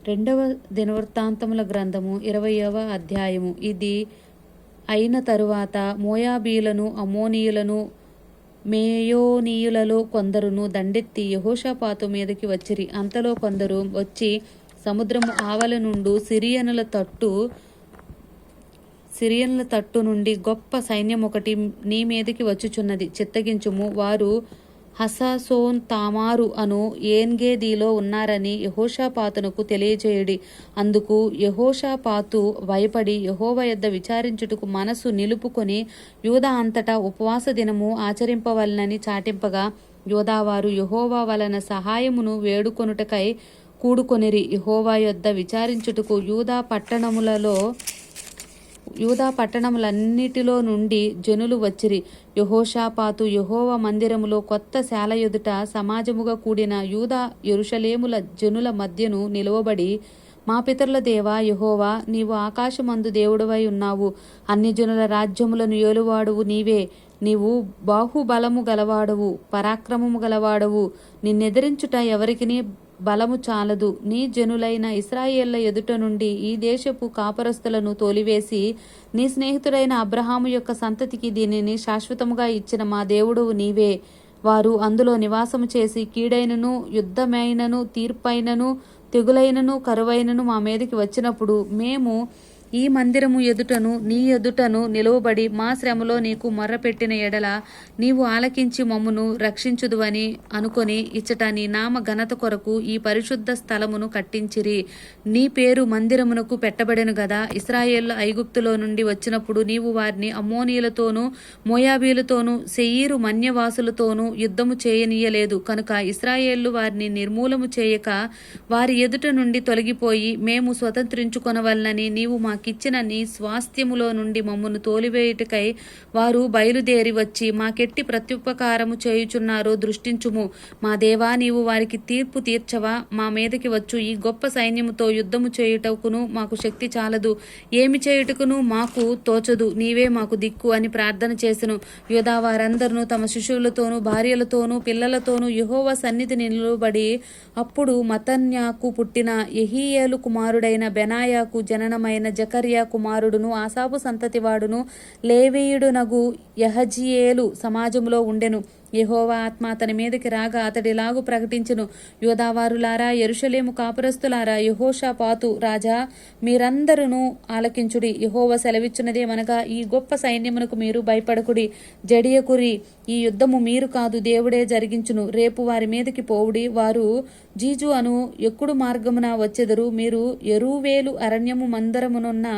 రెండవ దినవృత్తాంతముల గ్రంథము 20వ అధ్యాయము. ఇది అయిన తరువాత మోయాబీయులను, అమ్మోనీయులను, మేయోనీయులలో కొందరును దండెత్తి యెహోషాపాతు మీదకి వచ్చిరి. అంతలో కొందరు వచ్చి సముద్రము ఆవల నుండి సిరియనుల తట్టు నుండి గొప్ప సైన్యం ఒకటి నీ మీదకి వచ్చుచున్నది, చిత్తగించుము. వారు హససోన్ తామారు అను ఏన్గేదీలో ఉన్నారని యెహోషాపాతునకు తెలియజేయుడి. అందుకు యెహోషాపాతు భయపడి యెహోవా యొద్ద విచారించుటకు మనసు నిలుపుకొని యూదా అంతటా ఉపవాస దినము ఆచరింపవలనని చాటింపగా, యూదావారు యెహోవా వలన సహాయమును వేడుకొనుటకై కూడుకొనిరి. యెహోవా యొద్ద విచారించుటకు యూదా పట్టణములన్నిటిలో నుండి జనులు వచ్చిరి. యెహోషాపాతు యెహోవా మందిరములో కొత్త శాల ఎదుట సమాజముగా కూడిన యూదా యెరూషలేముల జనుల మధ్యను నిలువబడి, మా పితరుల దేవా యెహోవా, నీవు ఆకాశమందు దేవుడవై ఉన్నావు. అన్ని జనుల రాజ్యములను ఏలువాడువు నీవే. నీవు బాహుబలము గలవాడవు, పరాక్రమము గలవాడవు. నిన్నెదిరించుట ఎవరికిని బలము చాలదు. నీ జనులైన ఇశ్రాయేళ్ల ఎదుట నుండి ఈ దేశపు కాపరస్తులను తోలివేసి, నీ స్నేహితుడైన అబ్రహాము యొక్క సంతతికి దీనిని శాశ్వతముగా ఇచ్చిన మా దేవుడవు నీవే. వారు అందులో నివాసము చేసి కీడైనను, యుద్ధమైనను, తీర్పైనను, తెగులైనను, కరువైనను మా మీదకి వచ్చినప్పుడు మేము ఈ మందిరము ఎదుటను నీ ఎదుటను నిలువబడి మా శ్రమలో నీకు మొర్రపెట్టిన ఎడల నీవు ఆలకించి మమ్మును రక్షించుదువని అనుకొని ఇచ్చట నీ నామ ఘనత కొరకు ఈ పరిశుద్ధ స్థలమును కట్టించిరి. నీ పేరు మందిరమునకు పెట్టబడెను గదా. ఇశ్రాయేలు ఐగుప్తులో నుండి వచ్చినప్పుడు నీవు వారిని అమ్మోనీయులతోనూ, మోయాబీలతోనూ, శెయీరు మన్యవాసులతోనూ యుద్ధము చేయనీయలేదు. కనుక ఇశ్రాయేలు వారిని నిర్మూలము చేయక వారి ఎదుట నుండి తొలగిపోయి మేము స్వతంత్రించుకొనవలనని నీవు మాకిచ్చిన నీ స్వాస్థ్యములో నుండి మమ్మను తోలివేయుటకై వారు బయలుదేరి వచ్చి మాకెట్టి ప్రత్యుపకారము చేయుచున్నారో దృష్టించుము. మా దేవా, నీవు వారికి తీర్పు తీర్చవా? మా మీదకి వచ్చు ఈ గొప్ప సైన్యముతో యుద్ధము చేయుటకును మాకు శక్తి చాలదు, ఏమి చేయుటకును మాకు తోచదు. నీవే మాకు దిక్కు అని ప్రార్థన చేసెను. యూదా వారందరూ తమ శిశువులతోనూ, భార్యలతోనూ, పిల్లలతోనూ యెహోవా సన్నిధిని నిలువబడి, అప్పుడు మత్తన్యాకు పుట్టిన యెహీయేలు కుమారుడైన బెనాయాకు జననమైన జకర్యా కుమారుడును, ఆసాపు సంతతివాడును, లేవీయుడునగు యహజీయేలు సమాజములో ఉండెను. యెహోవా ఆత్మ అతని మీదకి రాగా అతడిలాగు ప్రకటించెను, యూదావారులారా, యెరూషలేము కాపురస్తులారా, యెహోషాపాతు రాజా, మీరందరూ ఆలకించుడి. యెహోవా సెలవిచ్చున్నదేమనగా, ఈ గొప్ప సైన్యమునకు మీరు భయపడకుడి, జడియకురి. ఈ యుద్ధము మీరు కాదు, దేవుడే జరిగించును. రేపు వారి మీదకి పోవుడి. వారు జీజు అను ఎక్కుడు మార్గమున వచ్చెదరు. మీరు యెరూవేలు అరణ్యము మందరమునున్న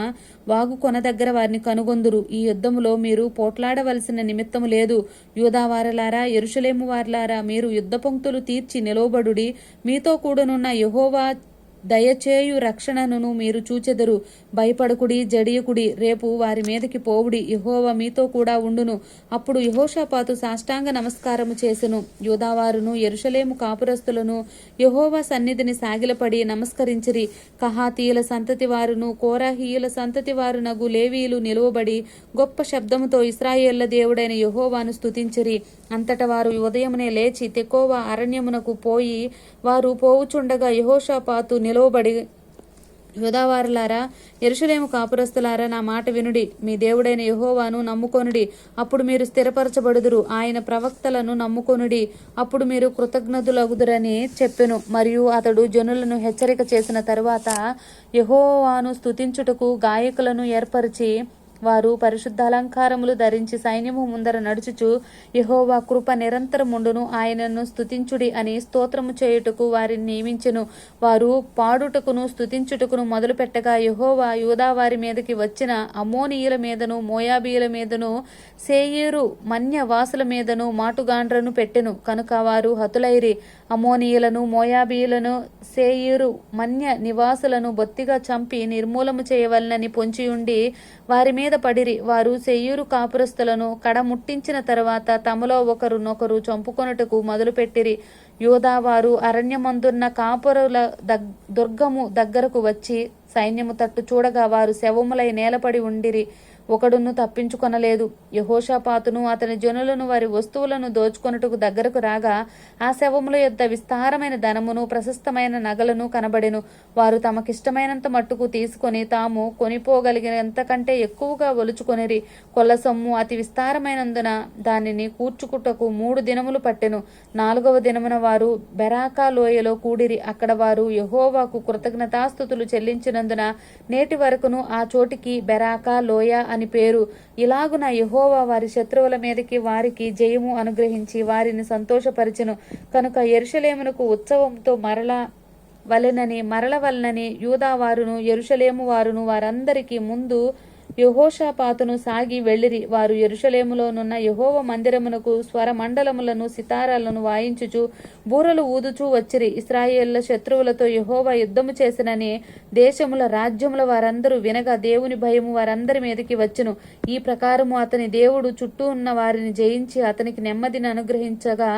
వాగు కొన దగ్గర వారిని కనుగొందురు. ఈ యుద్ధములో మీరు పోట్లాడవలసిన నిమిత్తము లేదు. యూదావారలారా, యెరూషలేము వారలారా, మీరు యుద్ధ పంక్తులు తీర్చి నిలవబడుడి. మీతో కూడనున్న యెహోవా దయచేయు రక్షణను మీరు చూచెదరు. భయపడకుడి, జడియకుడి. రేపు వారి మీదకి పోవుడి. యెహోవా మీతో కూడా ఉండును. అప్పుడు యెహోషాపాతు సాష్టాంగ నమస్కారము చేసెను. యూదావారును, యెరూషలేము కాపురస్తులను యెహోవా సన్నిధిని సాగిలపడి నమస్కరించిరి. కహాతీయుల సంతతి వారును, కోరాహీయుల సంతతి వారునగు లేవీయులు నిలువబడి గొప్ప శబ్దముతో ఇశ్రాయేళ్ల దేవుడైన యెహోవాను స్తుతించిరి. అంతట వారు ఉదయమునే లేచి తెకోవా అరణ్యమునకు పోయి, వారు పోవుచుండగా యెహోషాపాతు నిలువబడి, యూదావారులారా, యెరూషలేము కాపురస్తులారా, నా మాట వినుడి. మీ దేవుడైన యెహోవాను నమ్ముకొనుడి, అప్పుడు మీరు స్థిరపరచబడుదురు. ఆయన ప్రవక్తలను నమ్ముకొనుడి, అప్పుడు మీరు కృతజ్ఞతులగుదురని చెప్పెను. మరియు అతడు జనులను హెచ్చరిక చేసిన తరువాత యెహోవాను స్తుతించుటకు గాయకులను ఏర్పరిచి, వారు పరిశుద్ధ అలంకారములు ధరించి సైన్యము ముందర నడుచుచు, యెహోవా కృప నిరంతరముండును, ఆయనను స్తుతించుడి అని స్తోత్రము చేయుటకు వారిని నియమించెను. వారు పాడుటకును స్తుతించుటకును మొదలు పెట్టగా, యెహోవా యూదా వారి మీదకి వచ్చిన అమ్మోనీయుల మీదను, మోయాబీయుల మీదను, శేయీరు మన్యవాసుల మీదను మాటుగాండ్రను పెట్టెను. కనుక వారు హతులైరి. అమ్మోనీయులను, మోయాబీయులను, శేయీరు మన్య నివాసులను బొత్తిగా చంపి నిర్మూలము చేయవలనని పొంచియుండి వారి మీద పడిరి. వారు శేయీరు కాపురస్తులను కడముట్టించిన తరువాత తమలో ఒకరునొకరు చంపుకొనుటకు మొదలుపెట్టిరి. యూదా వారు అరణ్యమందున్న కాపురుల దుర్గము దగ్గరకు వచ్చి సైన్యము తట్టు చూడగా వారు శవములై నేలపడి ఉండిరి. ఒకడును తప్పించుకొనలేదు. యెహోషాపాతును అతని జనులను వారి వస్తువులను దోచుకొనుటకు దగ్గరకు రాగా ఆ శవముల యొద్ద విస్తారమైన ధనమును ప్రశస్తమైన నగలను కనబడెను. వారు తమకిష్టమైనంత మట్టుకు తీసుకొని తాము కొనిపోగలిగినంతకంటే ఎక్కువగా ఒలుచుకొనిరి. కొల్ల సొమ్ము అతి విస్తారమైనందున దానిని కూర్చుకుటకు 3 దినములు పట్టెను. 4వ దినమున వారు బెరాకా లోయలో కూడిరి. అక్కడ వారు యెహోవాకు కృతజ్ఞతాస్తుతులు చెల్లించినందున నేటి వరకును ఆ చోటికి బెరాకా లోయ అని పేరు. ఇలాగున యెహోవా వారి శత్రువుల మీదకి వారికి జయము అనుగ్రహించి వారిని సంతోషపరిచెను. కనుక యెరూషలేమునకు ఉత్సవంతో మరలవలనని యూదా వారును యెరూషలేము వారును వారందరికీ ముందు యెహోషాపాతును సాగి వెళ్ళిరి. వారు యెరూషలేములోనున్న యెహోవా మందిరమునకు స్వరమండలములను సితారాలను వాయించుచు బూరలు ఊదుచూ వచ్చిరి. ఇశ్రాయేళ్ల శత్రువులతో యెహోవా యుద్ధము చేసినని దేశముల రాజ్యముల వారందరూ వినగా దేవుని భయము వారందరి మీదకి వచ్చును. ఈ ప్రకారము అతని దేవుడు చుట్టూ ఉన్న వారిని జయించి అతనికి నెమ్మదిని అనుగ్రహించగా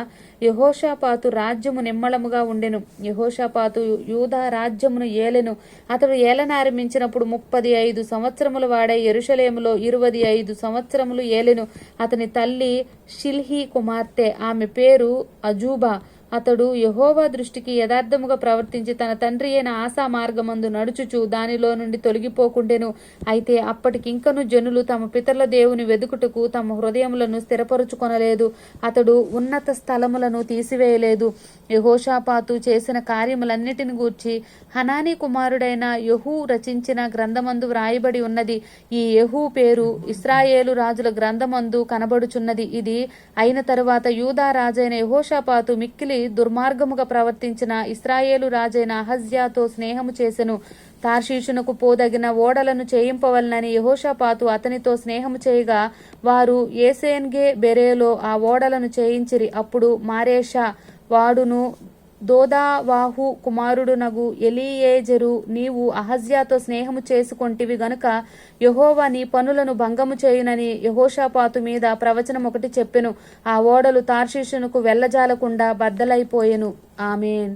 యెహోషాపాతు రాజ్యము నిమ్మళముగా ఉండెను. యెహోషాపాతు యూదా రాజ్యమును ఏలెను. అతడు ఏలనారంభించినప్పుడు 35 సంవత్సరముల వాడై యెరూషలేములో 25 సంవత్సరములు ఏలెను. అతని తల్లి షిల్హీ కుమార్తె, ఆమె పేరు అజూబా. అతడు యెహోవా దృష్టికి యథార్థముగా ప్రవర్తించి తన తండ్రి అయిన ఆసా మార్గమందు నడుచుచు దానిలో నుండి తొలగిపోకుండెను. అయితే అప్పటికింకను జనులు తమ పితరుల దేవుని వెదుకుటకు తమ హృదయములను స్థిరపరుచుకొనలేదు. అతడు ఉన్నత స్థలములను తీసివేయలేదు. యెహోషాపాతు చేసిన కార్యములన్నిటిని గూర్చి హనానీ కుమారుడైన యెహూ రచించిన గ్రంథమందు వ్రాయబడి ఉన్నది. ఈ యెహూ పేరు ఇశ్రాయేలు రాజుల గ్రంథమందు కనబడుచున్నది. ఇది అయిన తరువాత యూదా రాజైన యెహోషాపాతు మిక్కిలి దుర్మార్గముగా ప్రవర్తించిన ఇశ్రాయేలు రాజైన అహజ్యాతో స్నేహము చేసెను. తార్షీషునకు పోదగిన ఓడలను చేయింపవలనని యెహోషాపాతు అతనితో స్నేహము చేయగా వారు ఏసేన్గే బెరేలో ఆ ఓడలను చేయించిరి. అప్పుడు మారేషా వాడును దోదావాహు కుమారుడునగు ఎలీయేజరు, నీవు అహజ్యాతో స్నేహము చేసుకొంటివి గనుక యెహోవా నీ పనులను భంగము చేయునని యెహోషాపాతు మీద ప్రవచనం ఒకటి చెప్పెను. ఆ ఓడలు తార్షీషునకు వెళ్ళజాలకుండా బద్దలైపోయెను. ఆమేన్.